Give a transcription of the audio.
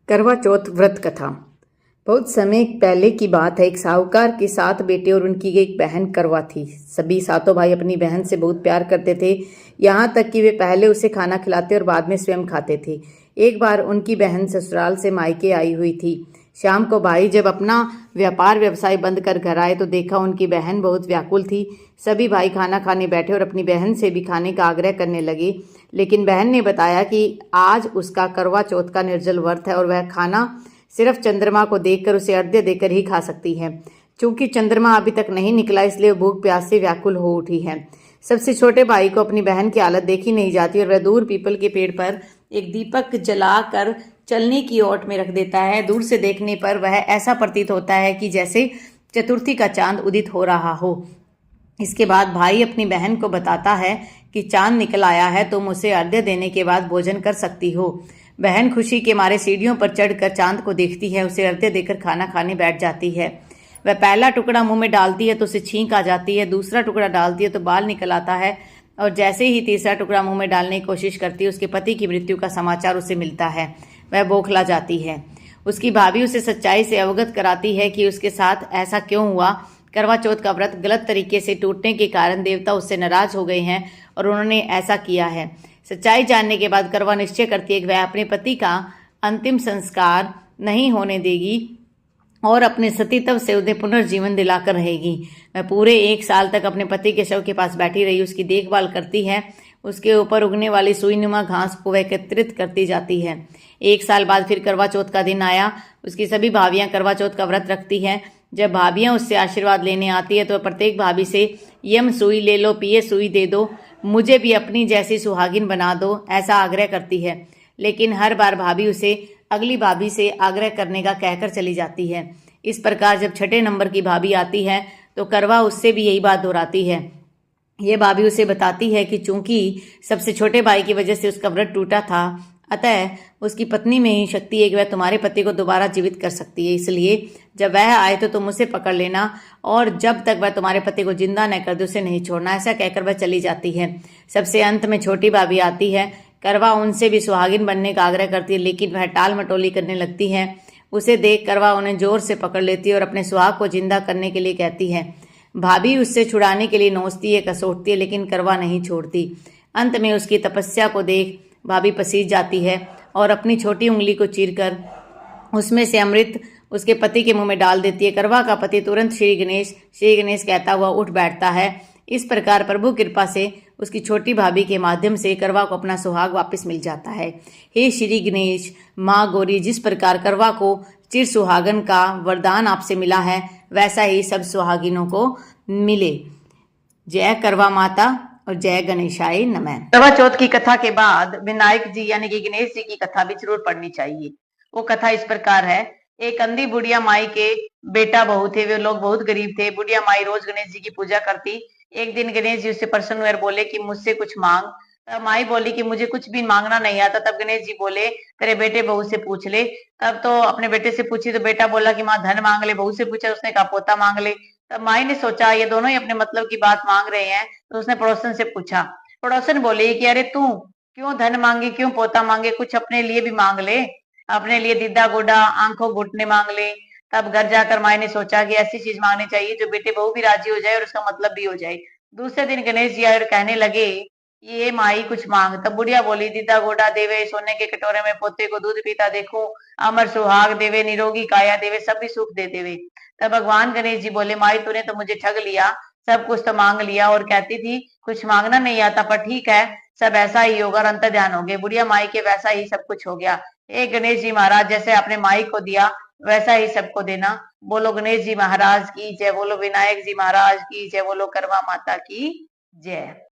करवा चौथ व्रत कथा। बहुत समय पहले की बात है। एक साहूकार के 7 बेटे और उनकी एक बहन करवा थी। सभी सातों भाई अपनी बहन से बहुत प्यार करते थे, यहाँ तक कि वे पहले उसे खाना खिलाते और बाद में स्वयं खाते थे। एक बार उनकी बहन ससुराल से मायके आई हुई थी। शाम को भाई जब अपना व्यापार व्यवसाय बंद कर घर आए तो देखा उनकी बहन बहुत व्याकुल थी। सभी भाई खाना खाने बैठे और अपनी बहन से भी खाने का आग्रह करने लगे, लेकिन बहन ने बताया कि आज उसका करवा चौथ का निर्जल व्रत है और वह खाना सिर्फ चंद्रमा को देखकर उसे अर्घ्य देकर ही खा सकती है। चूंकि चंद्रमा अभी तक नहीं निकला, इसलिए भूख प्यास से व्याकुल हो उठी है। सबसे छोटे भाई को अपनी बहन की हालत देखी नहीं जाती और वह दूर पीपल के पेड़ पर एक दीपक जलाकर चलने की ओट में रख देता है। दूर से देखने पर वह ऐसा प्रतीत होता है कि जैसे चतुर्थी का चांद उदित हो रहा हो। इसके बाद भाई अपनी बहन को बताता है कि चांद निकल आया है, तुम उसे अर्घ्य देने के बाद भोजन कर सकती हो। बहन खुशी के मारे सीढ़ियों पर चढ़कर चांद को देखती है, उसे अर्घ्य देकर खाना खाने बैठ जाती है। वह पहला टुकड़ा मुंह में डालती है तो उसे छींक आ जाती है, दूसरा टुकड़ा डालती है तो बाल निकल आता है, और जैसे ही तीसरा टुकड़ा मुंह में डालने की कोशिश करती है उसके पति की मृत्यु का समाचार उसे मिलता है। वह बौखला जाती है। उसकी भाभी उसे सच्चाई से अवगत कराती है कि उसके साथ ऐसा क्यों हुआ। करवा चौथ का व्रत गलत तरीके से टूटने के कारण देवता उससे नाराज हो गए हैं और उन्होंने ऐसा किया है। सच्चाई जानने के बाद करवा निश्चय करती है कि वह अपने पति का अंतिम संस्कार नहीं होने देगी और अपने सतीत्व से उन्हें पुनर्जीवन दिलाकर रहेगी। वह पूरे 1 साल तक अपने पति के शव के पास बैठी रही, उसकी देखभाल करती है। उसके ऊपर उगने वाली सुईनुमा घास को वह एकत्रित करती जाती है। 1 साल बाद फिर करवा चौथ का दिन आया। उसकी सभी भाभियां करवा चौथ का व्रत रखती हैं। जब भाभियां उससे आशीर्वाद लेने आती है तो प्रत्येक भाभी से यम सुई ले लो, पिए सुई दे दो, मुझे भी अपनी जैसी सुहागिन बना दो, ऐसा आग्रह करती है। लेकिन हर बार भाभी उसे अगली भाभी से आग्रह करने का कहकर चली जाती है। इस प्रकार जब 6ठे नंबर की भाभी आती है तो करवा उससे भी यही बात दोहराती है। ये भाभी उसे बताती है कि चूंकि सबसे छोटे भाई की वजह से उसका व्रत टूटा था, अतः उसकी पत्नी में ही शक्ति है कि वह तुम्हारे पति को दोबारा जीवित कर सकती है। इसलिए जब वह आए तो तुम उसे पकड़ लेना और जब तक वह तुम्हारे पति को जिंदा न कर दे उसे नहीं छोड़ना। ऐसा कहकर वह चली जाती है। सबसे अंत में छोटी भाभी आती है। करवा उनसे भी सुहागिन बनने का आग्रह करती है, लेकिन वह टाल मटोली करने लगती है। उसे देख करवा उन्हें जोर से पकड़ लेती है और अपने सुहाग को जिंदा करने के लिए कहती है। भाभी उससे छुड़ाने के लिए नोचती है, कसोटती है, लेकिन करवा नहीं छोड़ती। अंत में उसकी तपस्या को देख भाभी पसीज जाती है और अपनी छोटी उंगली को चीरकर उसमें से अमृत उसके पति के मुंह में डाल देती है। करवा का पति तुरंत श्री गणेश कहता हुआ उठ बैठता है। इस प्रकार प्रभु कृपा से उसकी छोटी भाभी के माध्यम से करवा को अपना सुहाग वापस मिल जाता है। हे श्री गणेश, माँ गौरी, जिस प्रकार करवा को चिर सुहागन का वरदान आपसे मिला है, वैसा ही सब सुहागिनों को मिले। जय करवा माता और जय गणेशाय नमः। करवा चौथ की कथा के बाद विनायक जी यानी कि गणेश जी की कथा भी जरूर पढ़नी चाहिए। वो कथा इस प्रकार है। एक अंधी बुढ़िया माई के बेटा बहू थे। वे लोग बहुत गरीब थे। बुढ़िया माई रोज गणेश जी की पूजा करती। एक दिन गणेश जी उससे प्रसन्न हुए और बोले कि मुझसे कुछ मांग। तब माई बोली कि मुझे कुछ भी मांगना नहीं आता। तब गणेश जी बोले तेरे बेटे बहू से पूछ ले। तब तो अपने बेटे से पूछी तो बेटा बोला कि माँ धन मांग ले। बहू से पूछा, उसने कहा पोता मांग ले। तब माई ने सोचा ये दोनों ही अपने मतलब की बात मांग रहे हैं, तो उसने पड़ोसन से पूछा। पड़ोसन बोले कि अरे तू क्यों धन मांगे, क्यों पोता मांगे, कुछ अपने लिए भी मांग ले, अपने लिए दीदा गोडा आंखों घुटने मांग ले। तब घर जाकर माई ने सोचा कि ऐसी चीज मांगनी चाहिए जो बेटे बहू भी राजी हो जाए और उसका मतलब भी हो जाए। दूसरे दिन गणेश जी आए और कहने लगे ये माई कुछ मांग। तब बुढ़िया बोली दीदा गोडा देवे, सोने के कटोरे में पोते को दूध पीता देखो, अमर सुहाग देवे, निरोगी काया देवे, सब भी सुख दे देवे। तब भगवान गणेश जी बोले माई तूने तो मुझे ठग लिया, सब कुछ तो मांग लिया और कहती थी कुछ मांगना नहीं आता, पर ठीक है सब ऐसा ही होगा और अंतर ध्यान हो गए। बुढ़िया माई के वैसा ही सब कुछ हो गया। एक गणेश जी महाराज जैसे आपने माई को दिया वैसा ही सबको देना। बोलो गणेश जी महाराज की जय, बोलो विनायक जी महाराज की जय, बोलो करवा माता की जय।